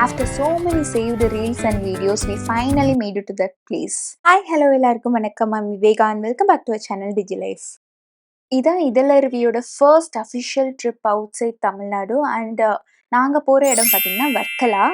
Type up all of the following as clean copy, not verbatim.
After so many saved reels and videos, we finally made it to that place. Hi, hello எல்லாருக்கும் வணக்கம். I'm Viveka and welcome back to our channel DigiLife. இதான் இதழருவியோட first official trip outside Tamil Nadu and நாங்கள் போகிற இடம் பார்த்தீங்கன்னா வர்க்கலா.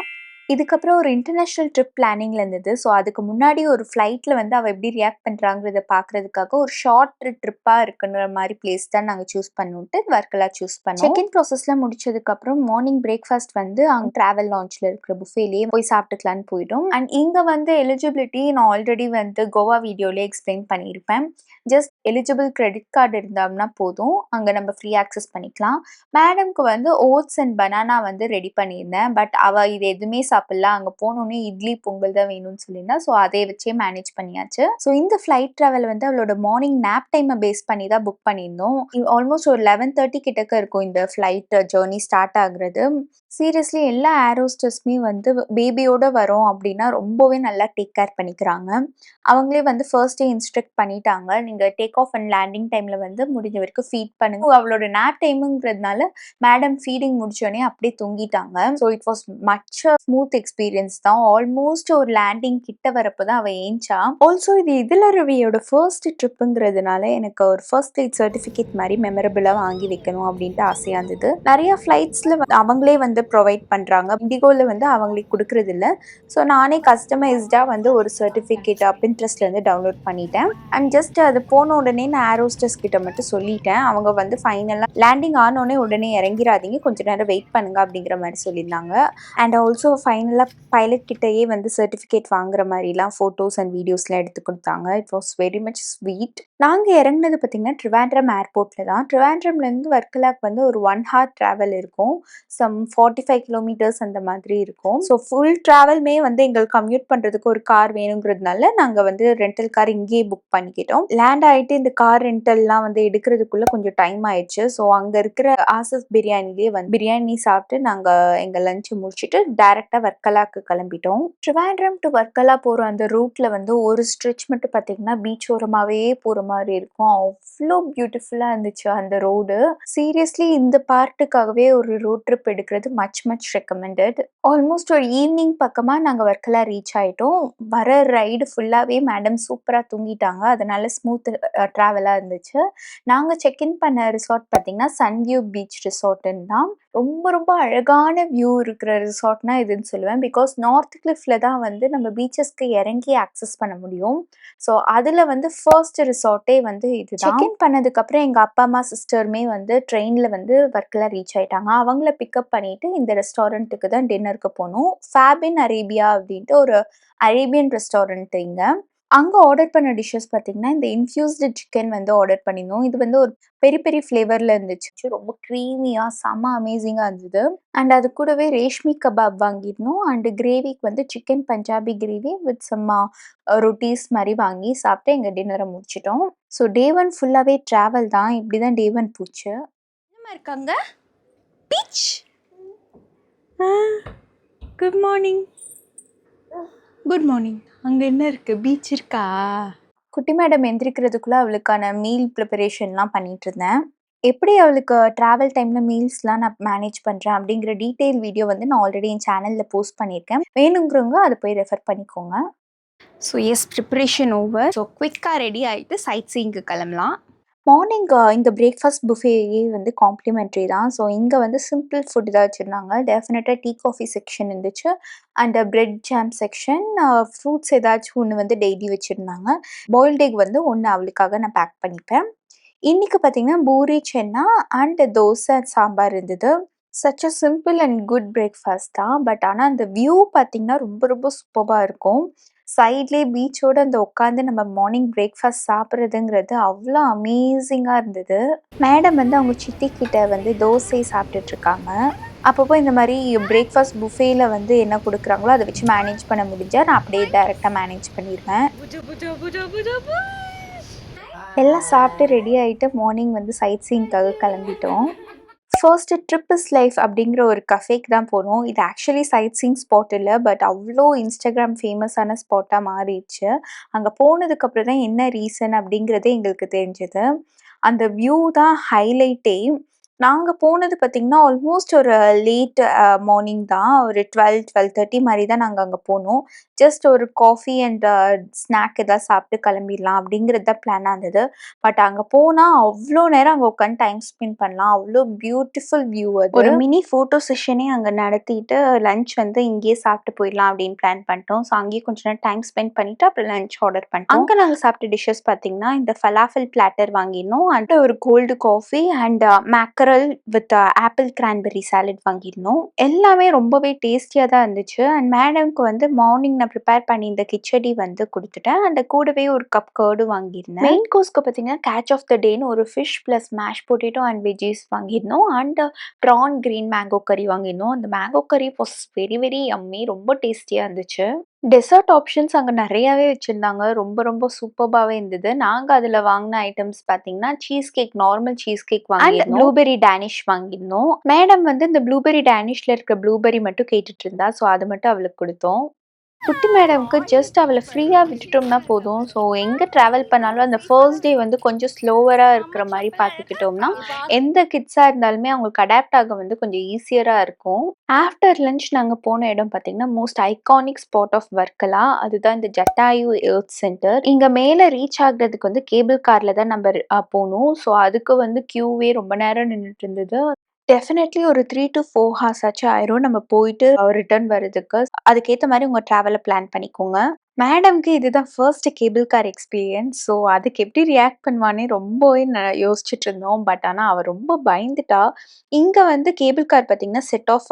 இதுக்கப்புறம் ஒரு இன்டர்நேஷ்னல் ட்ரிப் பிளானிங்ல இருந்தது. ஸோ அதுக்கு முன்னாடி ஒரு ஃப்ளைட்டில் வந்து அவள் எப்படி ரியாக்ட் பண்ணுறாங்கிறத பார்க்குறதுக்காக ஒரு ஷார்ட் ட்ரிப்பாக இருக்குன்ற மாதிரி பிளேஸ் தான் நாங்கள் சூஸ் பண்ணிட்டு வர்க்கலா சூஸ் பண்ணோம். செக் இன் ப்ராசஸ்லாம் முடிச்சதுக்கப்புறம் மார்னிங் பிரேக்ஃபாஸ்ட் வந்து அங்கே ட்ராவல் லான்ச்சில் இருக்கிற புஃபேலேயே போய் சாப்பிட்டுக்கலான்னு போயிடும். அண்ட் இங்கே வந்து எலிஜிபிலிட்டி நான் ஆல்ரெடி வந்து கோவா வீடியோலேயே எக்ஸ்பிளைன் பண்ணியிருப்பேன். ஜஸ்ட் எலிஜிபிள் கிரெடிட் கார்டு இருந்தோம்னா போதும், அங்கே நம்ம ஃப்ரீ ஆக்சஸ் பண்ணிக்கலாம். மேடம்க்கு வந்து ஓட்ஸ் அண்ட் பனானா வந்து ரெடி பண்ணியிருந்தேன். பட் அவள் இது எதுவுமே சாப்பிடலாம், அங்கே போனோடனே இட்லி பொங்கல் தான் வேணும்னு சொல்லியிருந்தா. ஸோ அதை வச்சே மேனேஜ் பண்ணியாச்சு. ஸோ இந்த ஃப்ளைட் ட்ராவல் வந்து அவளோட மார்னிங் நேப் டைமை பேஸ் பண்ணி தான் புக் பண்ணியிருந்தோம். ஆல்மோஸ்ட் ஒரு 11:30 கிட்டக்க இருக்கும் இந்த ஃப்ளைட் ஜேர்னி ஸ்டார்ட் ஆகுறது. சீரியஸ்லி எல்லா ஏரோஸ்டர்ஸுமே வந்து பேபியோட வரோம் அப்படின்னா ரொம்பவே நல்லா டேக் கேர் பண்ணிக்கிறாங்க. அவங்களே வந்து ஃபர்ஸ்ட் டே இன்ஸ்ட்ரக்ட் பண்ணிட்டாங்க, நீங்கள் டேக் ஆஃப் அண்ட் லேண்டிங் டைமில் வந்து முடிஞ்ச வரைக்கும் ஃபீட் பண்ணுங்க. அவளோட நேப் டைமுங்கிறதுனால மேடம் ஃபீடிங் முடிச்சோடனே அப்படியே தூங்கிட்டாங்க. So it was much smooth experience தான். ஆல்மோஸ்ட் ஒரு லேண்டிங் கிட்ட வரப்போ தான் அவள் ஏஞ்சா. ஆல்சோ இது இதழருவியோட ஃபர்ஸ்ட் ட்ரிப்புங்கிறதுனால எனக்கு ஒரு ஃபர்ஸ்ட் எய்ட் சர்டிஃபிகேட் மாதிரி மெமரபிளாக வாங்கி வைக்கணும் அப்படின்ட்டு ஆசையாக இருந்தது. நிறைய ஃப்ளைட்ஸில் அவங்களே வந்து ப்ரொவைட் பண்ணுறாங்க, இண்டிகோவில் வந்து அவங்களுக்கு கொடுக்குறது இல்லை. ஸோ நானே கஸ்டமைஸ்டாக வந்து ஒரு சர்டிஃபிகேட் பின்ட்ரெஸ்ட்லேருந்து டவுன்லோட் பண்ணிட்டேன். அண்ட் ஜஸ்ட் அது போன உடனே நான் ஏரோஸ்டர்ஸ் கிட்ட மட்டும் சொல்லிட்டேன். அவங்க வந்து ஃபைனலாக லேண்டிங் ஆனோடனே உடனே இறங்கிடாதீங்க, கொஞ்சம் நேரம் வெயிட் பண்ணுங்க அப்படிங்கிற மாதிரி சொல்லியிருந்தாங்க. அண்ட் ஆல்சோ ஃபைனலாக பைலட் கிட்டேயே வந்து சர்டிஃபிகேட் வாங்குற மாதிரிலாம் ஃபோட்டோஸ் அண்ட் வீடியோஸ்லாம் எடுத்து கொடுத்தாங்க. It was very much sweet. நாங்கள் இறங்கினது பார்த்திங்கன்னா ட்ரிவாண்ட்ரம் ஏர்போர்ட்டில் தான். ட்ரிவாண்ட்ரம்லேருந்து வர்க்கலாக்கு வந்து ஒரு 1 hour ட்ராவல் இருக்கும். சம் 45 kilometers அந்த மாதிரி இருக்கும். ஸோ ஃபுல் ட்ராவல்மே வந்து எங்களுக்கு கம்யூட் பண்ணுறதுக்கு ஒரு கார் வேணுங்கிறதுனால நாங்கள் வந்து ரெண்டல் கார் இங்கேயே புக் பண்ணிக்கிட்டோம். லேண்ட் ஆகிட்டு இந்த கார் ரெண்டல்லாம் வந்து எடுக்கிறதுக்குள்ளே கொஞ்சம் டைம் ஆயிடுச்சு. ஸோ அங்கே இருக்கிற ஆசஸ் பிரியாணிலேயே வந்து பிரியாணி சாப்பிட்டு நாங்கள் எங்கள் லஞ்சை முடிச்சுட்டு டேரெக்டாக வர்க்கலாக்கு கிளம்பிட்டோம். ட்ரிவாண்ட்ரம் டு வர்க்கலா போகிற அந்த ரூட்டில் வந்து ஒரு ஸ்ட்ரெச் மட்டும் பார்த்திங்கன்னா பீச் ஓரமாகவே போகிற மாதிரி இருக்கும். அவ்வளோ பியூட்டிஃபுல்லாக இருந்துச்சு அந்த ரோடு. சீரியஸ்லி இந்த பார்ட்டுக்காகவே ஒரு ரோட் ட்ரிப் எடுக்கிறது மச் ரெக்கமெண்டட். ஆல்மோஸ்ட் ஒரு ஈவினிங் பக்கமாக நாங்கள் வர்க்கலா ரீச் ஆகிட்டோம். வர ரைடு ஃபுல்லாகவே மேடம் சூப்பராக தூங்கிட்டாங்க, அதனால ஸ்மூத் ட்ராவலாக இருந்துச்சு. நாங்கள் செக்இன் பண்ண ரிசார்ட் பார்த்திங்கன்னா சன்வியூ பீச் ரிசார்ட்டுன்னு தான். ரொம்ப அழகான வியூ இருக்கிற ரிசார்ட்னா இதுன்னு சொல்லுவேன். பிகாஸ் நார்த் கிளிஃபில் தான் வந்து நம்ம பீச்சஸ்க்கு இறங்கி ஆக்சஸ் பண்ண முடியும். ஸோ அதில் வந்து ஃபர்ஸ்ட் ரிசார்ட்டே வந்து இதுதான். செக்இன் பண்ணதுக்கப்புறம் எங்கள் அப்பா அம்மா சிஸ்டருமே வந்து ட்ரெயினில் வந்து வர்க்கலா ரீச் ஆகிட்டாங்க. அவங்கள பிக்கப் பண்ணிவிட்டு இந்த ரெஸ்டாரண்ட்டுக்கு தான் டின்னருக்கு போனோம். ஃபேபின் அரேபியா அப்படின்ட்டு ஒரு அரேபியன் ரெஸ்டாரண்ட் இங்கே. அங்கே ஆர்டர் பண்ண டிஷ்ஷஸ் பார்த்திங்கன்னா இந்த இன்ஃப்யூஸ்டு சிக்கன் வந்து ஆர்டர் பண்ணியிருந்தோம். இது வந்து ஒரு பெரிய ஃப்ளேவரில் இருந்துச்சு, ரொம்ப க்ரீமியாக செம்ம அமேசிங்காக இருந்தது. அண்ட் அது கூடவே ரேஷ்மி கபாப் வாங்கியிருந்தோம். அண்டு கிரேவிக்கு வந்து சிக்கன் பஞ்சாபி கிரேவி வித் சம்மா ரொட்டீஸ் மாதிரி வாங்கி சாப்பிட்டு எங்கள் டின்னரை முடிச்சிட்டோம். ஸோ டே 1 ஃபுல்லாகவே ட்ராவல் தான். இப்படி தான் டே 1 போச்சு. என்னமா இருக்காங்க beach? Good morning. Good morning. அங்கே என்ன இருக்குது, பீச் இருக்கா? குட்டி மேடம் எந்திரிக்கிறதுக்குள்ளே அவளுக்கான மீல் ப்ரிப்பரேஷன்லாம் பண்ணிகிட்டு இருந்தேன். எப்படி அவளுக்கு ட்ராவல் டைமில் மீல்ஸ்லாம் நான் மேனேஜ் பண்ணுறேன் அப்படிங்கிற டீட்டெயில் வீடியோ வந்து நான் ஆல்ரெடி என் சேனலில் போஸ்ட் பண்ணியிருக்கேன். வேணுங்கிறவங்க அதை போய் ரெஃபர் பண்ணிக்கோங்க. So yes, preparation over. So குவிக்காக ரெடி ஆகிட்டு சைட் சீயிங்க்கு கிளம்பலாம். மார்னிங் இந்த பிரேக்ஃபாஸ்ட் புஃபேயே வந்து காம்ப்ளிமெண்ட்ரி தான். ஸோ இங்கே வந்து சிம்பிள் ஃபுட் தான் வச்சுருந்தாங்க. டெஃபினட்டாக டீ காஃபி செக்ஷன் இருந்துச்சு. And bread jam section, fruits ஏதாச்சும் ஒன்று வந்து டெய்லி வச்சுருந்தாங்க. பாயில்ட் எக் வந்து ஒன்று அவளுக்காக நான் பேக் பண்ணிப்பேன். இன்றைக்கி பார்த்திங்கன்னா பூரி சென்னா அண்ட் தோசை சாம்பார் இருந்தது. Such a simple and good breakfast தான். பட் ஆனால் அந்த வியூ பார்த்திங்கன்னா ரொம்ப சூப்பராக இருக்கும். சைட்லேயே பீச்சோடு அந்த உட்காந்து நம்ம மார்னிங் பிரேக்ஃபாஸ்ட் சாப்பிட்றதுங்கிறது அவ்வளோ அமேசிங்காக இருந்தது. மேடம் வந்து அவங்க சித்திக்கிட்ட வந்து தோசை சாப்பிட்டுட்ருக்காங்க. அப்பப்போ இந்த மாதிரி பிரேக்ஃபாஸ்ட் புஃபேயில் வந்து என்ன கொடுக்குறாங்களோ அதை வச்சு மேனேஜ் பண்ண முடிஞ்சால் நான் அப்படியே டைரெக்டாக மேனேஜ் பண்ணிடுவேன். எல்லாம் சாப்பிட்டு ரெடி ஆகிட்டு மார்னிங் வந்து சைட் சீயிங்காக கிளம்பிட்டோம். ஃபர்ஸ்ட்டு ட்ரிப் இஸ் லைஃப் அப்படிங்கிற ஒரு கஃபேக்கு தான் போனோம். இது ஆக்சுவலி சைட் சீயிங் ஸ்பாட் இல்லை, பட் அவ்வளோ இன்ஸ்டாகிராம் ஃபேமஸான ஸ்பாட்டாக மாறிடுச்சு. அங்கே போனதுக்கப்புறம் தான் என்ன ரீசன் அப்படிங்கிறதே எங்களுக்கு தெரிஞ்சது. அந்த வியூ தான் ஹைலைட்டே. நாங்க போனது பார்த்தீங்கன்னா, ஆல்மோஸ்ட் ஒரு லேட் மார்னிங் தான். ஒரு 12, 12:30 மாரி தான் நாங்க அங்க போனோம். ஜஸ்ட் ஒரு காஃபி அண்ட் ஸ்நாக் ஏதாவது சாப்பிட்டு கிளம்பிடலாம் அப்படிங்கிறது தான் பிளானா இருந்தது. பட் அங்க போனா அவ்ளோ நேரம் அங்க உட்காந்து டைம் ஸ்பெண்ட் பண்ணலாம். அவ்ளோ பியூட்டிஃபுல் வியூ அது. ஒரு மினி ஃபோட்டோ செஷனே அங்க நடத்திட்டு, லஞ்ச் வந்து இங்கேயே சாப்பிட்டு போயிடலாம் அப்படின்னு பிளான் பண்ணிட்டோம். ஸோ அங்கேயே கொஞ்ச நேரம் டைம் ஸ்பெண்ட் பண்ணிட்டு, அப்புறம் லஞ்ச் ஆர்டர் பண்ணிட்டோம். அங்க நாங்க சாப்பிட்ட டிஷ்ஷஸ் பார்த்தீங்கன்னா, இந்த ஃபலாஃபல் பிளாட்டர் வாங்கியிருந்தோம். அண்ட் ஒரு cold coffee and mackerel with apple cranberry salad வாங்கியிருந்தோம். எல்லாமே ரொம்பவே டேஸ்டியா தான் இருந்துச்சு. அண்ட் மேடம்க்கு வந்து மார்னிங் நான் ப்ரிப்பேர் பண்ணியிருந்த கிச்சடி வந்து குடுத்துட்டேன். அண்ட் கூடவே ஒரு கப் கர்டும் வாங்கியிருந்தேன். மெயின் கோர்ஸ்க்கு பார்த்தீங்கன்னா, கேட்ச் ஆஃப் த டேன்னு ஒரு fish plus mash potato and veggies வாங்கியிருந்தோம். அண்ட் ப்ரான் கிரீன் மேங்கோ கறி வாங்கியிருந்தோம். அந்த மேங்கோ கறி வாஸ் வெரி வெரி யம்மி. ரொம்ப டேஸ்டியா இருந்துச்சு. டெசர்ட் ஆப்ஷன்ஸ் அங்க நெறையாவே வச்சிருந்தாங்க. ரொம்ப ரொம்ப சூப்பர்பாவே இருந்தது. நாங்க அதுல வாங்குன ஐட்டம்ஸ் பார்த்தீங்கன்னா, cheese cake, normal cheese cake வாங்கியிருந்தோம். அண்ட் ப்ளூபெர்ரி டேனிஷ் வாங்கியிருந்தோம். மேடம் வந்து இந்த ப்ளூபெர்ரி டேனிஷ்ல இருக்க ப்ளூபெர்ரி மட்டும் கேட்டுட்டு இருந்தா. ஸோ அது மட்டும் அவளுக்கு குடுத்தோம். குட்டி மேடம்க்கு ஜஸ்ட் அவள ஃப்ரீயா விட்டுட்டோம்னா போதும். ஸோ எங்க ட்ராவல் பண்ணாலும் அந்த ஃபர்ஸ்ட் டே வந்து கொஞ்சம் ஸ்லோவரா இருக்கிற மாரி பார்த்துக்கிட்டோம்னா, எந்த கிட்ஸா இருந்தாலுமே அவங்களுக்கு அடாப்ட் ஆக வந்து கொஞ்சம் ஈஸியரா இருக்கும். ஆஃப்டர் லஞ்ச் நாங்க போன இடம் பார்த்தீங்கன்னா, most iconic spot of Varkala. அதுதான் இந்த ஜட்டாயு எர்த் சென்டர். இங்க மேல ரீச் ஆகுறதுக்கு வந்து கேபிள் கார்ல தான் நம்ப போணும். ஸோ அதுக்கு வந்து கியூவே ரொம்ப நேரம் நின்னுட்டு இருந்தது. டெஃபினெட்லி ஒரு 3 டூ 4 ஹார்ஸ் ஆச்சும் ஆயிரும். நம்ம போயிட்டு ரிட்டர்ன் வரதுக்கு. அதுக்கேத்த மாரி உங்க ட்ராவல பிளான் பண்ணிக்கோங்க. மேடம்க்கு இதுதான் first cable car experience. So அதுக்கு எப்படி ரியாக்ட் பண்ணுவான்னே ரொம்பவே யோசிச்சுட்டு இருந்தோம். பட் ஆனா அவ ரொம்ப பயந்துட்டா. இங்க வந்து கேபிள் கார் பார்த்தீங்கன்னா, செட் ஆஃப்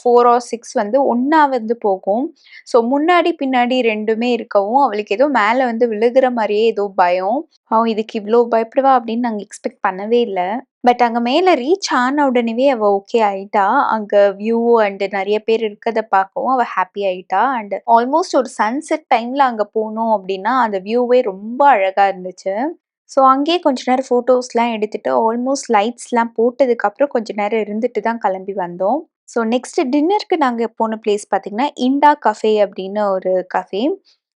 4 ஆர் 6 வந்து ஒண்ணா வந்து போகும். ஸோ முன்னாடி, பின்னாடி 2மே இருக்கவும், அவளுக்கு ஏதோ மேல வந்து விழுகுற மாரியே ஏதோ பயம். அவ இதுக்கு இவ்ளோ பயப்படுவா அப்படின்னு நாங்க எக்ஸ்பெக்ட் பண்ணவே இல்ல. பட் அங்க மேல ரீச் ஆன உடனேவே அவ ஓகே ஆயிட்டா. அங்க வியூ அண்ட் நெறைய பேர் இருக்கத பார்க்கவும் அவ ஹாப்பி ஆயிட்டா. அண்ட் ஆல்மோஸ்ட் ஒரு சன்செட் டைம்ல அங்க போனோம் அப்டின்னா, அந்த வியூவே ரொம்ப அழகா இருந்துச்சு. ஸோ அங்கேயே கொஞ்ச நேரம் ஃபோட்டோஸ்லாம் எடுத்துட்டு, ஆல்மோஸ்ட் லைட்ஸ்லாம் போட்டதுக்கப்புறம் கொஞ்ச நேரம் இருந்துட்டு தான் கிளம்பி வந்தோம். ஸோ நெக்ஸ்ட் டின்னருக்கு நாங்க போன பிளேஸ் பார்த்தீங்கன்னா, இண்டா கஃபே அப்படின்னு ஒரு கஃபே.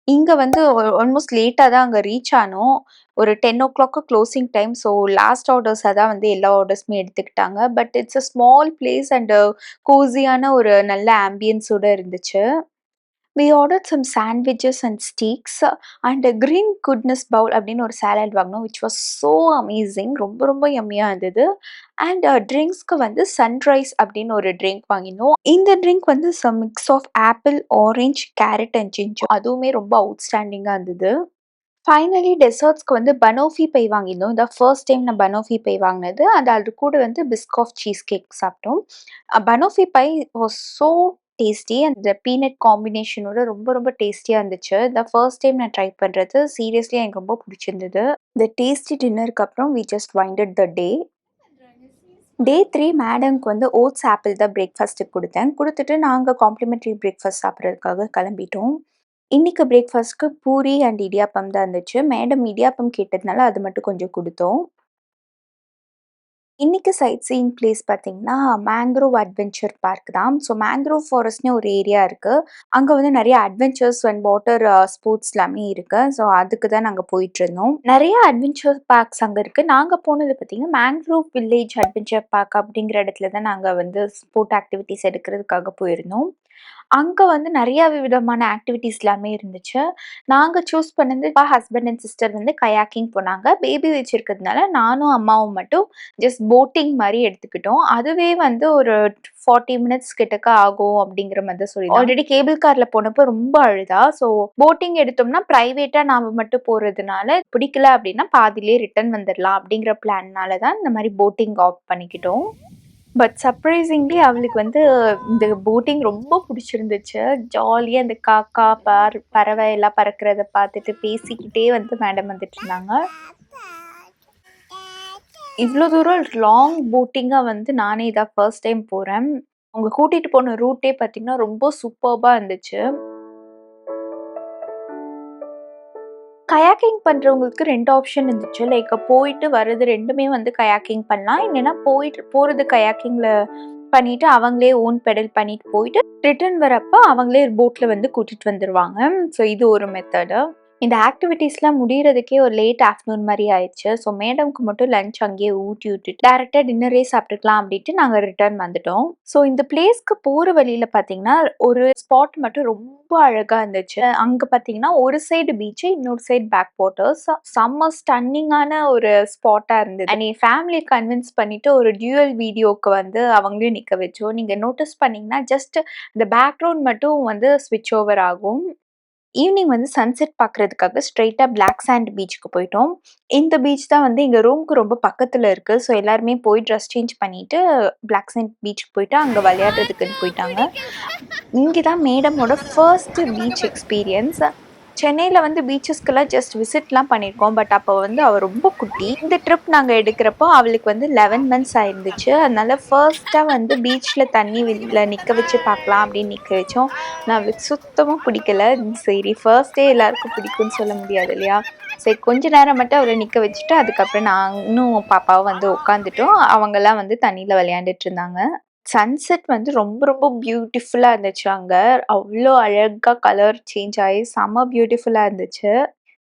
இங்க வந்து ஆல்மோஸ்ட் லேட்டா தான் அங்க ரீச் ஆனோம். ஒரு 10:00 க்ளோசிங் டைம். ஸோ லாஸ்ட் ஆர்டர்ஸா தான் வந்து எல்லா ஆர்டர்ஸுமே எடுத்துக்கிட்டாங்க. But it's a small place and கோஸியான ஒரு நல்ல ஆம்பியன்ஸோட இருந்துச்சு. We ordered some sandwiches and steaks and green goodness bowl அப்படின்னு ஒரு சாலட் வாங்கினோம். Which was so amazing. ரொம்ப ரொம்ப யம்மியா இருந்தது. அண்ட் ட்ரிங்க்ஸ்க்கு வந்து சன்ரைஸ் அப்படின்னு ஒரு ட்ரிங்க் வாங்கினோம். இந்த ட்ரிங்க் வந்து some mix of apple, orange, carrot and ginger. அதுவுமே ரொம்ப அவுட்ஸ்டாண்டிங்கா இருந்தது. ஃபைனலி டெசர்ட்ஸ்க்கு வந்து பனோஃபி பை வாங்கியிருந்தோம். இதான் ஃபர்ஸ்ட் டைம் நான் பனோஃபி பை வாங்கினது. அது கூட வந்து பிஸ்காஃப் சீஸ் கேக் சாப்பிட்டோம். பனோஃபி பை வாஸ் ஸோ டேஸ்டி. அந்த பீனட் காம்பினேஷனோட ரொம்ப ரொம்ப டேஸ்டியா இருந்துச்சு. இதான் ஃபர்ஸ்ட் டைம் நான் ட்ரை பண்றது. சீரியஸ்லி எனக்கு ரொம்ப பிடிச்சிருந்தது. இந்த டேஸ்டி டின்னருக்கு அப்புறம் வி ஜஸ்ட் வைண்டட் த டே. டே 3 மேடம்க்கு வந்து ஓட்ஸ் ஆப்பிள் தான் பிரேக்ஃபாஸ்ட்டுக்கு குடுத்தேன். குடுத்துட்டு நாங்க காம்ப்ளிமெண்டரி பிரேக்ஃபாஸ்ட் சாப்பிடுறதுக்காக கிளம்பிட்டோம். இன்னைக்கு பிரேக்ஃபாஸ்ட்க்கு பூரி அண்ட் இடியாப்பம் தான் இருந்துச்சு. மேடம் இடியாப்பம் கேட்டதுனால அது மட்டும் கொஞ்சம் குடுத்தோம். இன்னைக்கு சைட் சீயிங் பிளேஸ் பார்த்தீங்கன்னா, மேங்க்ரோவ் அட்வென்ச்சர் பார்க் தான். ஸோ மேங்க்ரோவ் ஃபாரஸ்ட்னு ஒரு ஏரியா இருக்கு. அங்க வந்து நெறைய அட்வென்ச்சர்ஸ் அண்ட் வாட்டர் ஸ்போர்ட்ஸ் எல்லாமே இருக்கு. ஸோ அதுக்கு தான் நாங்க போயிட்டுருந்தோம். நெறைய அட்வென்ச்சர் பார்க்ஸ் அங்க இருக்கு. நாங்க போனது பார்த்தீங்கன்னா, மேங்க்ரோவ் வில்லேஜ் அட்வென்ச்சர் பார்க் அப்படிங்கிற இடத்துல தான் நாங்க வந்து ஸ்போர்ட் ஆக்டிவிட்டீஸ் எடுக்கிறதுக்காக போயிருந்தோம். அங்க வந்து நெறைய விதமான ஆக்டிவிட்டீஸ் எல்லாமே இருந்துச்சு. நாங்க சூஸ் பண்ணது ஹஸ்பண்ட் அண்ட் சிஸ்டர் வந்து கயாக்கிங் போனாங்க. பேபி வச்சிருக்கிறதுனால நானும் அம்மாவும் மட்டும் ஜஸ்ட் போட்டிங் மாரி எடுத்துக்கிட்டோம். அதுவே வந்து ஒரு 40 மினிட்ஸ் கிட்டக்க ஆகும் அப்படிங்கிற மாரி தான் சொல்லியிருந்தாங்க. ஆல்ரெடி கேபிள் கார்ல போனப்போ ரொம்ப அழுதா. ஸோ போட்டிங் எடுத்தோம்னா பிரைவேட்டா நாம மட்டும் போறதுனால, பிடிக்கல அப்படின்னா பாதியிலேயே ரிட்டர்ன் வந்துரலாம் அப்படிங்கிற பிளான்னால தான் இந்த மாரி போட்டிங் ஆப்ட் பண்ணிக்கிட்டோம். பட் சர்ப்ரைசிங்லி அவளுக்கு வந்து இந்த போட்டிங் ரொம்ப புடிச்சிருந்துச்சு. ஜாலியா இந்த காக்கா, பறவை எல்லாம் பறக்கிறத பார்த்துட்டு பேசிக்கிட்டே வந்து மேடம் வந்துட்டுருந்தாங்க. இவ்ளோ தூரம் லாங் போட்டிங்கா வந்து நானே இதான் ஃபர்ஸ்ட் டைம் போறேன். அவங்க கூட்டிட்டு போன ரூட்டே பார்த்தீங்கன்னா, ரொம்ப சூப்பர்பா இருந்துச்சு. கயாக்கிங் பண்றவங்களுக்கு 2 ஆப்ஷன் இருந்துச்சு. லைக் போயிட்டு வர்றது 2மே வந்து கயாக்கிங் பண்ணலாம். இல்லைன்னா போறது கயாக்கிங்ல பண்ணிட்டு அவங்களே ஓன் பெடல் பண்ணிட்டு போயிட்டு ரிட்டர்ன் வரப்ப அவங்களே போட்ல வந்து கூட்டிட்டு வந்துருவாங்க. ஸோ இது ஒரு மெத்தடு. இந்த ஆக்டிவிட்டீஸ்லாம் முடியறதுக்கே ஒரு லேட் ஆஃப்டர்நூன் மாரி ஆயிடுச்சு. ஸோ மேடம்க்கு மட்டும் லஞ்ச் அங்கேயே ஊட்டி விட்டுட்டு, டைரக்ட்டா டின்னரே சாப்பிட்டுக்கலாம் அப்டின்ட்டு நாங்க ரிட்டர்ன் வந்துட்டோம். ஸோ இந்த பிளேஸ்க்கு போற வழியில பார்த்தீங்கன்னா, ஒரு ஸ்பாட் மட்டும் ரொம்ப அழகா இருந்துச்சு. அங்க பார்த்தீங்கன்னா, ஒரு சைடு பீச், இன்னொரு சைடு பேக் வாட்டர்ஸ். செம்ம ஸ்டன்னிங்கான ஒரு ஸ்பாட்டா இருந்தது. அண்ட் என் ஃபேமிலிய கன்வின்ஸ் பண்ணிட்டு ஒரு டியூயல் வீடியோக்கு வந்து அவங்களையும் நிக்க வச்சோம். நீங்க நோட்டீஸ் பண்ணீங்கன்னா, ஜஸ்ட் இந்த பேக்கிரவுண்ட் மட்டும் வந்து ஸ்விட்ச் ஓவர் ஆகும். ஈவினிங் வந்து சன்செட் பார்க்குறதுக்காக ஸ்ட்ரெயிட்டா பிளாக் சாண்ட் பீச்சுக்கு போயிட்டோம். இந்த பீச் தான் வந்து எங்க ரூமுக்கு ரொம்ப பக்கத்துல இருக்கு. ஸோ எல்லாருமே போய் ட்ரெஸ் சேஞ்ச் பண்ணிட்டு பிளாக் சாண்ட் பீச்சுக்கு போயிட்டு அங்க விளையாடுறதுக்குன்னு போயிட்டாங்க. இங்க தான் மேடமோட ஃபர்ஸ்ட் பீச் எக்ஸ்பீரியன்ஸ். சென்னையில வந்து பீச்சஸ்க்குலாம் ஜஸ்ட் விசிட்லாம் பண்ணியிருக்கோம். பட் அப்போ வந்து அவ ரொம்ப குட்டி. இந்த ட்ரிப் நாங்க எடுக்கிறப்போ அவளுக்கு வந்து 11 மந்த்ஸ் ஆயிருந்துச்சு. அதனால ஃபர்ஸ்ட்டா வந்து பீச்ல தண்ணீல நிக்க வச்சு பார்க்கலாம் அப்படின்னு நிக்க வச்சோம். ஆனா அவளுக்கு சுத்தமா பிடிக்கல. சரி ஃபர்ஸ்ட் டே எல்லாருக்கும் பிடிக்கும்னு சொல்ல முடியாது இல்லையா? சரி கொஞ்ச நேரம் மட்டும் அவள நிக்க வச்சுட்டு, அதுக்கப்புறம் நானும் பாப்பாவும் வந்து உட்காந்துட்டோம். அவங்கலாம் வந்து தண்ணீல விளையாண்டுட்டு இருந்தாங்க. சன்செட் வந்து ரொம்ப ரொம்ப பியூட்டிஃபுல்லா இருந்துச்சு அங்க. அவ்ளோ அழகா கலர் சேஞ்ச் ஆயி செம்ம பியூட்டிஃபுல்லா இருந்துச்சு.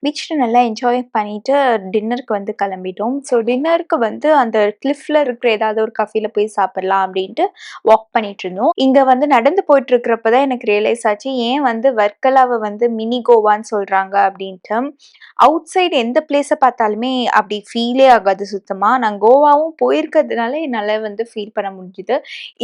பீச்ல நல்லா என்ஜாய் பண்ணிட்டு டின்னருக்கு வந்து கிளம்பிட்டோம். ஸோ டின்னருக்கு வந்து அந்த கிளிஃப்ல இருக்கிற ஏதாவது ஒரு கஃபேல போய் சாப்பிடலாம் அப்படின்ட்டு வாக் பண்ணிட்டுருந்தோம். இங்க வந்து நடந்து போயிட்டுருக்கிறப்ப தான் எனக்கு ரியலைஸ் ஆச்சு, ஏன் வந்து வர்க்கலாவ வந்து மினி கோவான்னு சொல்றாங்க அப்படின்ட்டு. அவுட் சைடு எந்த பிளேஸ பார்த்தாலுமே அப்படி ஃபீலே ஆகாது சுத்தமா. நான் கோவாவும் போயிருக்கிறதுனால என்னால வந்து ஃபீல் பண்ண முடிஞ்சுது.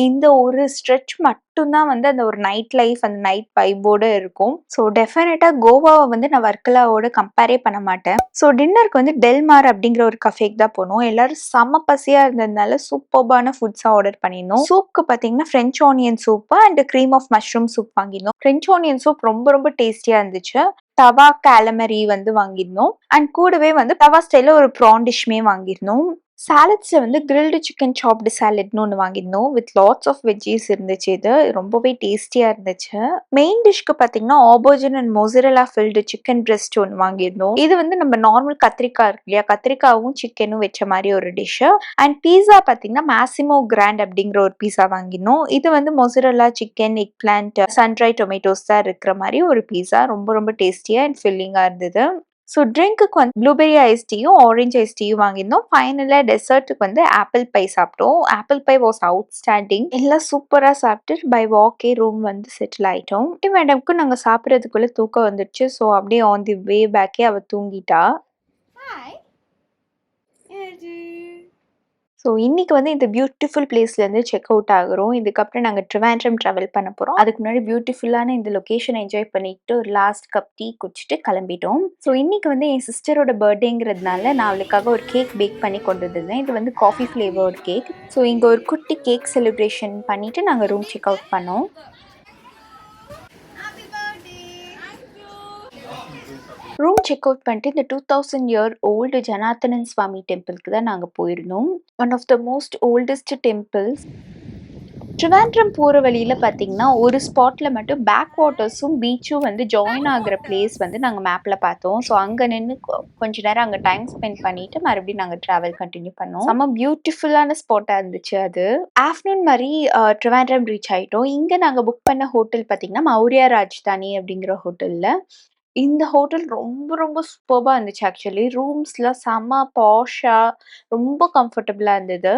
இந்த ஒரு ஸ்ட்ரெச் மட்டும் தான் வந்து அந்த ஒரு நைட் லைஃப், அந்த நைட் வைபோட இருக்கும். ஸோ டெஃபினட்டா கோவாவ வந்து நான் வர்க்கலாவோட கம்பேரே பண்ண மாட்டேன். ஸோ டின்னருக்கு வந்து டெல்மார் அப்படிங்கிற ஒரு கஃபேக்கு தான் போனோம். எல்லாரும் செம்ம பசியா இருந்ததுனால சூப்பர்பான ஃபுட்ஸா ஆர்டர் பண்ணியிருந்தோம். சூப்க்கு பார்த்தீங்கன்னா, French onion soup and cream of mushroom soup வாங்கியிருந்தோம். ஃப்ரெஞ்ச் ஆனியன் சூப் ரொம்ப ரொம்ப டேஸ்டியா இருந்துச்சு. தவா கேலமரி வந்து வாங்கியிருந்தோம். அண்ட் கூடவே வந்து தவா ஸ்டைல்ல ஒரு ப்ரான் டிஷ்மே வாங்கியிருந்தோம். சாலட்ஸ்ல வந்து கிரில்டு சிக்கன் சாப்டு சாலட்ன்னு ஒண்ணு வாங்கியிருந்தோம். வித் லாட்ஸ் ஆஃப் வெஜ்ஜீஸ் இருந்துச்சு இது. ரொம்பவே டேஸ்டியா இருந்துச்சு. மெயின் டிஷ்க்கு பார்த்தீங்கன்னா, aubergine and mozzarella filled chicken breast ஒண்ணு வாங்கியிருந்தோம். இது வந்து நம்ம நார்மல் கத்திரிக்காய் இருக்கு இல்லையா? கத்திரிக்காவும் சிக்கனும் வச்ச மாரி ஒரு டிஷ்ஷு. அண்ட் பீஸா பார்த்தீங்கன்னா, மேசிமோ கிராண்ட் அப்படிங்கிற ஒரு பீஸா வாங்கியிருந்தோம். இது வந்து mozzarella chicken, eggplant, sun dry tomatoes தான் இருக்கிற மாரி ஒரு பீஸா. ரொம்ப ரொம்ப டேஸ்டியா அண்ட் ஃபில்லிங்கா இருந்தது. ஸோ ட்ரிங்க்குக்கு வந்து ப்ளூபெர்ரி ஐஸ் டீயும், ஆரஞ்ச் ஐஸ் டீயும் வாங்கியிருந்தோம். ஃபைனலா டெசர்ட்டுக்கு வந்து ஆப்பிள் பை சாப்பிட்டோம். Apple pie was outstanding. எல்லாம் சூப்பரா சாப்பிட்டு பை வாக்கே ரூம் வந்து செட்டில் ஆயிட்டோம். குட்டி மேடம்க்கு நாங்க சாப்பிடுறதுக்குள்ள தூக்கம் வந்துருச்சு. ஸோ அப்படியே ஆன் தி வே பேக்கே அவ தூங்கிட்டா. ஸோ இன்னைக்கு வந்து இந்த பியூட்டிஃபுல் பிளேஸ்லேருந்து செக் அவுட் ஆகுறோம். இதுக்கப்புறம் நாங்க ட்ரிவாண்ட்ரம் ட்ராவல் பண்ண போறோம். அதுக்கு முன்னாடி பியூட்டிஃபுல்லான இந்த லொகேஷன என்ஜாய் பண்ணிட்டு ஒரு லாஸ்ட் கப் டீ குடிச்சிட்டு கிளம்பிட்டோம். ஸோ இன்னைக்கு வந்து என் சிஸ்டரோட பர்த்டேங்கிறதுனால நான் அவளுக்காக ஒரு கேக் பேக் பண்ணி கொண்டு வந்திருந்தேன். இது வந்து காஃபி ஃப்ளேவர்டு கேக். ஸோ இங்க ஒரு குட்டி கேக் செலிப்ரேஷன் பண்ணிட்டு நாங்க ரூம் செக் அவுட் பண்ணோம். ரூம் செக் அவுட் பண்ணிட்டு இந்த 2000 இயர் ஓல்டு ஜனார்த்தனன் சுவாமி டெம்பிள்க்கு தான் நாங்க போயிருந்தோம். One of the most oldest temples. Trivandrum போற வழியில பார்த்தீங்கன்னா, ஒரு ஸ்பாட்ல மட்டும் பேக் வாட்டர்ஸும், பீச்சும் வந்து ஜாயின் ஆகுற பிளேஸ் வந்து நாங்க மேப்ல பார்த்தோம். ஸோ அங்க நின்னு கொஞ்ச நேரம் அங்க டைம் ஸ்பெண்ட் பண்ணிட்டு மறுபடியும் நாங்க டிராவல் கன்டின்யூ பண்ணோம். செம்ம பியூட்டிஃபுல்லான ஸ்பாட்டா இருந்துச்சு அது. ஆஃப்டர்நூன் மாரி ட்ரிவாண்ட்ரம் ரீச் ஆயிட்டோம். இங்க நாங்க புக் பண்ண ஹோட்டல் பார்த்தீங்கன்னா, மௌரியா ராஜ்தானி அப்படிங்கிற ஹோட்டல்ல. இந்த ஹோட்டல் ரொம்ப ரொம்ப சூப்பர்பா இருந்துச்சு ஆக்சுவலி. ரூம்ஸ்லாம் செம்ம பாஷா ரொம்ப கம்ஃபர்டபுளா இருந்தது.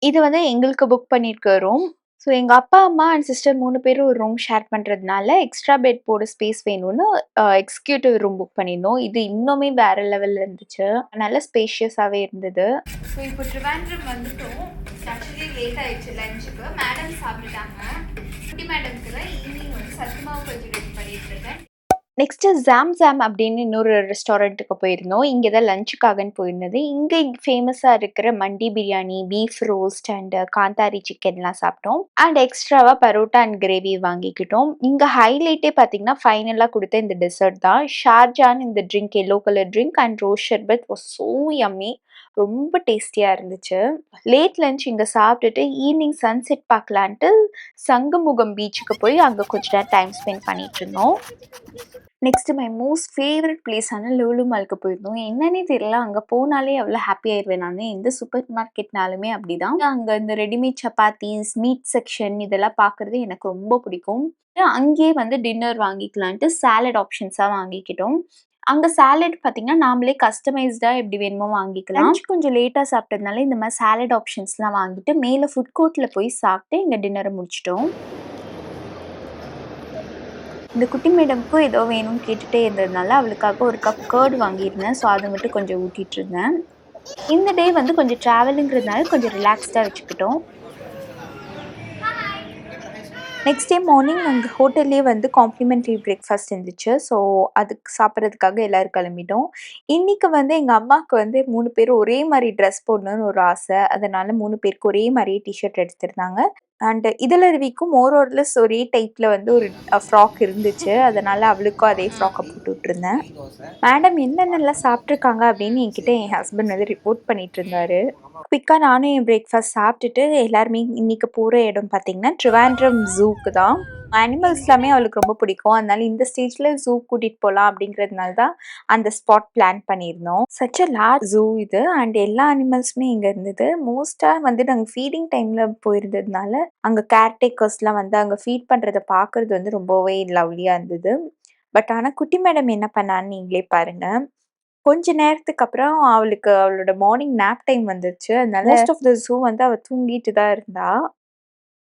இது வந்து எங்களுக்கு புக் பண்ணியிருக்க ரூம். ஸோ எங்க அப்பா, அம்மா அண்ட் சிஸ்டர் 3 பேரும் ஒரு ரூம் ஷேர் பண்றதுனால, எக்ஸ்ட்ரா பெட் போட ஸ்பேஸ் வேணும்னு எக்ஸிக்யூட்டிவ் ரூம் புக் பண்ணியிருந்தோம். இது இன்னுமே வேற லெவல்ல இருந்துச்சு. நல்ல ஸ்பேஷியஸாவே இருந்தது. ஸோ இப்போ ட்ரிவாண்ட்ரம் வந்துட்டோம். ஆக்சுவலி லேட் ஆயிடுச்சு லஞ்சுக்கு. மேடம் சாப்பிட்டுட்டாங்க. குட்டி மேடம்க்கு தான் ஈவினிங் வந்து சத்துமாவு கொஞ்சம் ரெடி பண்ணிட்டு இருக்கேன். நெக்ஸ்ட்டு ஜாம் அப்படின்னு இன்னொரு ரெஸ்டாரண்ட்டுக்கு போயிருந்தோம். இங்க தான் லஞ்சுக்காகன்னு போயிருந்தது. இங்க ஃபேமஸா இருக்கிற மண்டி biryani, beef roast and kanthari சிக்கன்லாம் சாப்பிட்டோம். அண்ட் எக்ஸ்ட்ராவா பரோட்டா அண்ட் கிரேவி வாங்கிக்கிட்டோம். இங்க ஹைலைட்டே பார்த்தீங்கன்னா, ஃபைனலா குடுத்த இந்த டெசர்ட் தான். ஷார்ஜான் இந்த drink yellow colour drink and rose sharbat was so yummy. ரொம்ப டேஸ்டியா இருந்துச்சு. லேட் லஞ்ச் இங்க சாப்பிட்டுட்டு ஈவினிங் சன்செட் பார்க்கலான்ட்டு சங்குமுகம் பீச்சுக்கு போய் அங்க கொஞ்ச நேரம் டைம் ஸ்பெண்ட் பண்ணிட்டு இருந்தோம். நெக்ஸ்ட் மை மோஸ்ட் ஃபேவரட் பிளேஸான லூலு மால்க்கு போயிருந்தோம். என்னன்னே தெரியல. அங்க போனாலே அவ்ளோ ஹாப்பி ஆயிருவேன் நானு. எந்த சூப்பர் மார்க்கெட்னாலுமே அப்படிதான். அங்க இந்த ரெடிமேட் சப்பாத்தீஸ், மீட் செக்ஷன் இதெல்லாம் பார்க்கறது எனக்கு ரொம்ப பிடிக்கும். அங்கேயே வந்து டின்னர் வாங்கிக்கலான்ட்டு சாலட் ஆப்ஷன்ஸா வாங்கிக்கிட்டோம். அங்க சாலட் பார்த்தீங்கன்னா, நாமளே கஸ்டமைஸ்டா எப்படி வேணுமோ வாங்கிக்கலாம். லஞ்ச் கொஞ்சம் லேட்டா சாப்பிட்டதுனால இந்த மாரி சாலட் ஆப்ஷன்ஸ்லாம் வாங்கிட்டு மேல ஃபுட் கோர்ட்ல போய் சாப்பிட்டு எங்க டின்னர முடிச்சுட்டோம். இந்த குட்டி மேடம்க்கும் ஏதோ வேணும்னு கேட்டுட்டே இருந்ததுனால, அவளுக்காக ஒரு கப் கர்ட் வாங்கியிருந்தேன். ஸோ, அத மட்டும் கொஞ்சம் ஊட்டிட்டு இருந்தேன். இந்த டே வந்து கொஞ்சம் ட்ராவலுங்கிறதுனால கொஞ்சம் ரிலாக்ஸ்டா வச்சுக்கிட்டோம். நெக்ஸ்ட் டே மார்னிங் அங்க ஹோட்டல்லயே வந்து காம்ப்ளிமென்டரி பிரேக்ஃபாஸ்ட் இருந்துச்சு. ஸோ, அதுக்கு சாப்பிடுறதுக்காக எல்லாரும் கிளம்பிட்டோம். இன்னைக்கு வந்து எங்க அம்மாக்கு வந்து 3 பேரும் ஒரே மாரி ட்ரெஸ் போடணும்னு ஒரு ஆசை. அதனால 3 பேருக்கு ஒரே மாரியே டீ ஷர்ட் எடுத்திருந்தாங்க. அண்ட் இதழருவிக்கும் மோர் ஆர் லெஸ் ஒரே டைப்ல வந்து ஒரு ஃப்ராக் இருந்துச்சு. அதனால அவளுக்கும் அதே ஃப்ராக்க போட்டு விட்டுருந்தேன். மேடம் என்னென்னலாம் சாப்ட்டுருக்காங்க அப்படின்னு என்கிட்ட என் ஹஸ்பண்ட் வந்து ரிப்போர்ட் பண்ணிட்டு இருந்தாரு. குயிக்கா நானும் என் பிரேக்ஃபாஸ்ட் சாப்பிட்டுட்டு எல்லாருமே இன்னைக்கு போற இடம் பார்த்தீங்கன்னா, ட்ரிவாண்ட்ரம் ஜூக்கு தான். அனிமல்ஸ் எல்லாமே அவளுக்கு ரொம்ப பிடிக்கும். அதனால இந்த ஸ்டேஜ்ல ஜூ கூட்டிட்டு போலாம் அப்படிங்கிறதுனால தான் அந்த ஸ்பாட் பிளான் பண்ணியிருந்தோம். சச் அ லார்ஜ் ஜூ இது அண்ட் எல்லா அனிமல்ஸுமே இங்க இருந்தது. மோஸ்ட்டா வந்து நாங்க ஃபீடிங் டைம்ல போயிருந்ததுனால, அங்க கேர்டேக்கர்ஸ்லாம் வந்து அங்க ஃபீட் பண்றத பார்க்கறது வந்து ரொம்பவே லவ்லியா இருந்தது. பட் ஆனா குட்டி மேடம் என்ன பண்ணான்னு நீங்களே பாருங்க. கொஞ்ச நேரத்துக்கு அப்புறம் அவளுக்கு அவளோட மார்னிங் நேப் டைம் வந்துருச்சு. அதனால மோஸ்ட் ஆஃப் த ஸூ வந்து அவ தூங்கிட்டு தான் இருந்தா.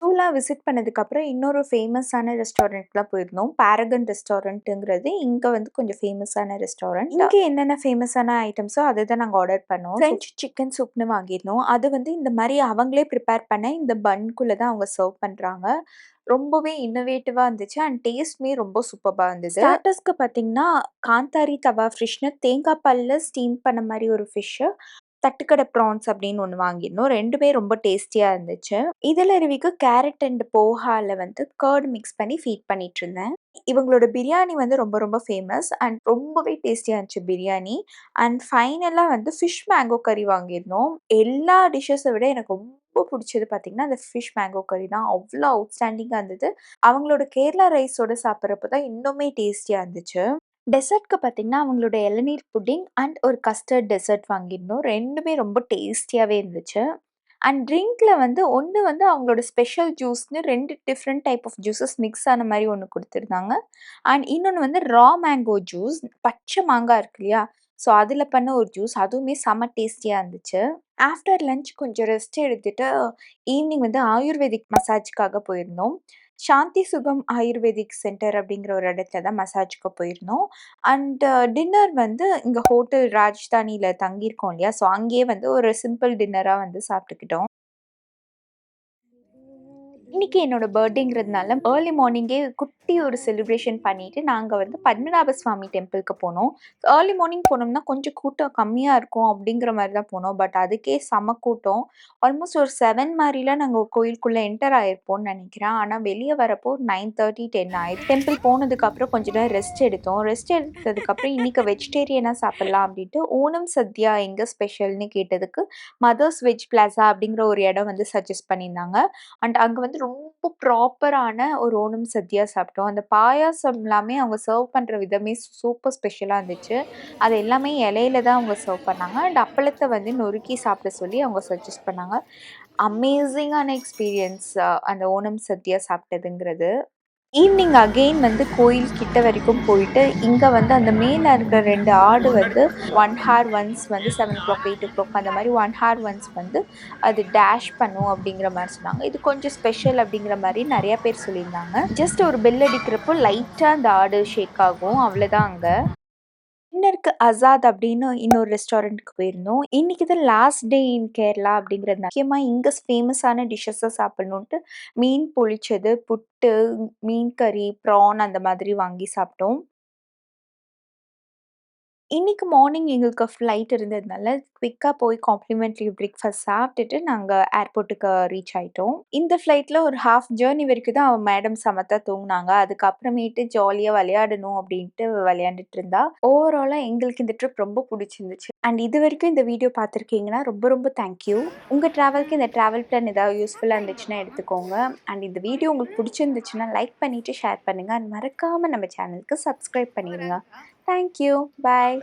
ஸூலாம் விசிட் பண்ணதுக்கப்புறம் இன்னொரு ஃபேமஸான ரெஸ்டாரண்ட்க்கு தான் போயிருந்தோம். பாரகன் ரெஸ்டாரண்ட்டுங்கிறது இங்க வந்து கொஞ்சம் ஃபேமஸான ரெஸ்டாரண்ட். இங்க என்னென்ன ஃபேமஸான ஐட்டம்ஸோ அத தான் நாங்க ஆர்டர் பண்ணோம். ஃப்ரெஞ்ச் சிக்கன் சூப்ன்னு வாங்கியிருந்தோம். அது வந்து இந்த மாரி அவங்களே ப்ரிப்பேர் பண்ண இந்த பன்க்குள்ள தான் அவங்க சர்வ் பண்றாங்க. ரொம்பவே இன்னோவேட்டிவா இருந்துச்சு அண்ட் டேஸ்ட்டுமே ரொம்ப சூப்பர்பா இருந்தது. ஸ்டார்ட்டர்ஸ்க்கு பார்த்தீங்கன்னா, காந்தாரி தவா ஃபிஷ்ன்னு தேங்காய் பால்ல ஸ்டீம் பண்ண மாரி ஒரு ஃபிஷ்ஷு. தட்டுக்கடை ப்ரான்ஸ் அப்படின்னு ஒண்ணு வாங்கியிருந்தோம். 2மே ரொம்ப டேஸ்டியா இருந்துச்சு. இதழருவிக்கு கேரட் அண்ட் போஹால வந்து கர்ட் மிக்ஸ் பண்ணி ஃபீட் பண்ணிட்டுருந்தேன். இவங்களோட பிரியாணி வந்து ரொம்ப ரொம்ப ஃபேமஸ் அண்ட் ரொம்பவே டேஸ்டியா இருந்துச்சு பிரியாணி. அண்ட் ஃபைனலா வந்து ஃபிஷ் மேங்கோ கறி வாங்கியிருந்தோம். எல்லா டிஷ்ஷஸ விட எனக்கு ரொம்ப புடிச்சது பார்த்தீங்கன்னா, அந்த ஃபிஷ் மேங்கோ கறி தான். அவ்ளோ அவுட்ஸ்டாண்டிங்கா இருந்தது. அவங்களோட கேரளா ரைஸோட சாப்பிடுறப்ப தான் இன்னுமே டேஸ்டியா இருந்துச்சு. டெசர்ட்க்கு பார்த்தீங்கன்னா, அவங்களோட இளநீர் புட்டிங் அண்ட் ஒரு கஸ்டர்ட் டெசர்ட் வாங்கியிருந்தோம். 2மே ரொம்ப டேஸ்டியாவே இருந்துச்சு. அண்ட் ட்ரிங்க்ல வந்து ஒண்ணு வந்து அவங்களோட ஸ்பெஷல் ஜூஸ்ன்னு 2 different type of juices mix ஆன மாரி ஒண்ணு குடுத்துருந்தாங்க. அண்ட் இன்னொன்னு வந்து ரா மேங்கோ ஜூஸ். பச்சை மாங்கா இருக்கு இல்லையா? ஸோ, அதில பண்ண ஒரு ஜூஸ். அதுவுமே செம்ம டேஸ்டியா இருந்துச்சு. ஆஃப்டர் லஞ்ச் கொஞ்சம் ரெஸ்ட் எடுத்துட்டு, ஈவினிங் வந்து ஆயுர்வேதிக் மசாஜ்க்காக போயிருந்தோம். சாந்தி சுகம் ஆயுர்வேதிக் சென்டர் அப்படிங்கிற ஒரு இடத்துல தான் மசாஜ்க்கு போயிருந்தோம். அண்ட் டின்னர் வந்து இங்க ஹோட்டல் ராஜ்தானில தங்கியிருக்கோம் இல்லையா? ஸோ, அங்கேயே வந்து ஒரு சிம்பிள் டின்னரா வந்து சாப்பிட்டுக்கிட்டோம். இன்னைக்கு என்னோட பர்த்டேங்கிறதுனால ஏர்லி மார்னிங்கே குட்டி ஒரு செலிப்ரேஷன் பண்ணிட்டு, நாங்க வந்து பத்மநாப சுவாமி டெம்பிள்க்கு போனோம். ஏர்லி மார்னிங் போனோம்னா கொஞ்சம் கூட்டம் கம்மியா இருக்கும் அப்படிங்கிற மாரி தான் போனோம். பட் அதுக்கே செம கூட்டம். ஆல்மோஸ்ட் ஒரு 7 மாரிலாம் நாங்க கோயிலுக்குள்ள என்டர் ஆயிருப்போம்னு நெனைக்கிறேன். ஆனா வெளிய வரப்போ 9:30, 10 ஆயிடுச்சு. டெம்பிள் போனதுக்கப்புறம் கொஞ்ச நேரம் ரெஸ்ட் எடுத்தோம். ரெஸ்ட் எடுத்ததுக்கப்புறம் இன்னைக்கு வெஜிடேரியனா சாப்பிடலாம் அப்படின்ட்டு ஓணம் சத்யா எங்க ஸ்பெஷல்ன்னு கேட்டதுக்கு, மதர்ஸ் வெஜ் பிளாசா அப்படிங்கிற ஒரு இடம் வந்து சஜெஸ்ட் பண்ணியிருந்தாங்க. அண்ட் அங்க வந்து ரொம்ப ப்ராப்பரான ஒரு ஓணம் சத்யா சாப்பிட்டோம். அந்த பாயாசம் எல்லாமே அவங்க சர்வ் பண்ற விதமே சூப்பர் ஸ்பெஷலா இருந்துச்சு. அது எல்லாமே இலையில தான் அவங்க சர்வ் பண்ணாங்க. அண்ட் அப்பளத்த வந்து நொறுக்கி சாப்பிட சொல்லி அவங்க சஜெஸ்ட் பண்ணாங்க. அமேசிங்கான எக்ஸ்பீரியன்ஸ் அந்த ஓணம் சத்யா சாப்பிட்டதுங்கிறது. ஈவ்னிங் அகெயின் வந்து கோயில் கிட்ட வரைக்கும் போயிட்டு, இங்க வந்து அந்த மேல இருக்கிற 2 ஆடு வந்து 1 ஹார் ஒன்ஸ் வந்து 7:00, 8:00 அந்த மாரி 1 ஹார் ஒன்ஸ் வந்து அது டேஷ் பண்ணும் அப்படிங்கிற மாரி சொன்னாங்க. இது கொஞ்சம் ஸ்பெஷல் அப்படிங்கிற மாரி நெறைய பேர் சொல்லியிருந்தாங்க. ஜஸ்ட் ஒரு பெல் அடிக்கிறப்போ லைட்டா அந்த ஆடு ஷேக் ஆகும். அவ்வளோதான் அங்க. டின்னருக்கு அசாத் அப்படின்னு இன்னொரு ரெஸ்டாரண்ட்க்கு போயிருந்தோம். இன்னைக்கு தான் லாஸ்ட் டே இன் கேரளா அப்படிங்கிறதுனால முக்கியமா இங்க ஃபேமஸான டிஷ்ஷஸ சாப்பிடணுன்ட்டு மீன் பொழிச்சது, புட்டு, மீன் கறி, ப்ரான் அந்த மாதிரி வாங்கி சாப்பிட்டோம். இன்னைக்கு மார்னிங் எங்களுக்கு ஃப்ளைட் இருந்ததுனால, குயிக்கா போய் காம்ப்ளிமென்டரி பிரேக்ஃபாஸ்ட் சாப்பிட்டுட்டு நாங்க ஏர்போர்ட்டுக்கு ரீச் ஆயிட்டோம். இந்த ஃப்ளைட்ல ஒரு ஹால்ஃப் ஜர்னி வரைக்கும் தான் மேடம் சமத்தா தூங்குனாங்க. அதுக்கப்புறமேட்டு ஜாலியா விளையாடணும் அப்டின்ட்டு விளையாண்டுட்டு இருந்தா. ஓவராலா எங்களுக்கு இந்த ட்ரிப் ரொம்ப புடிச்சிருந்துச்சு. அண்ட் இதுவரைக்கும் இந்த வீடியோ பார்த்துருக்கீங்கன்னா, ரொம்ப ரொம்ப தேங்க் யூ. உங்க டிராவல்க்கு இந்த டிராவல் பிளான் ஏதாவது யூஸ்ஃபுல்லா இருந்துச்சுன்னா எடுத்துக்கோங்க. அண்ட் இந்த வீடியோ உங்களுக்கு புடிச்சிருந்துச்சுன்னா, லைக் பண்ணிட்டு ஷேர் பண்ணுங்க. அண்ட் மறக்காம நம்ம சேனலுக்கு சப்ஸ்கிரைப் பண்ணிருங்க. Thank you. பாய்.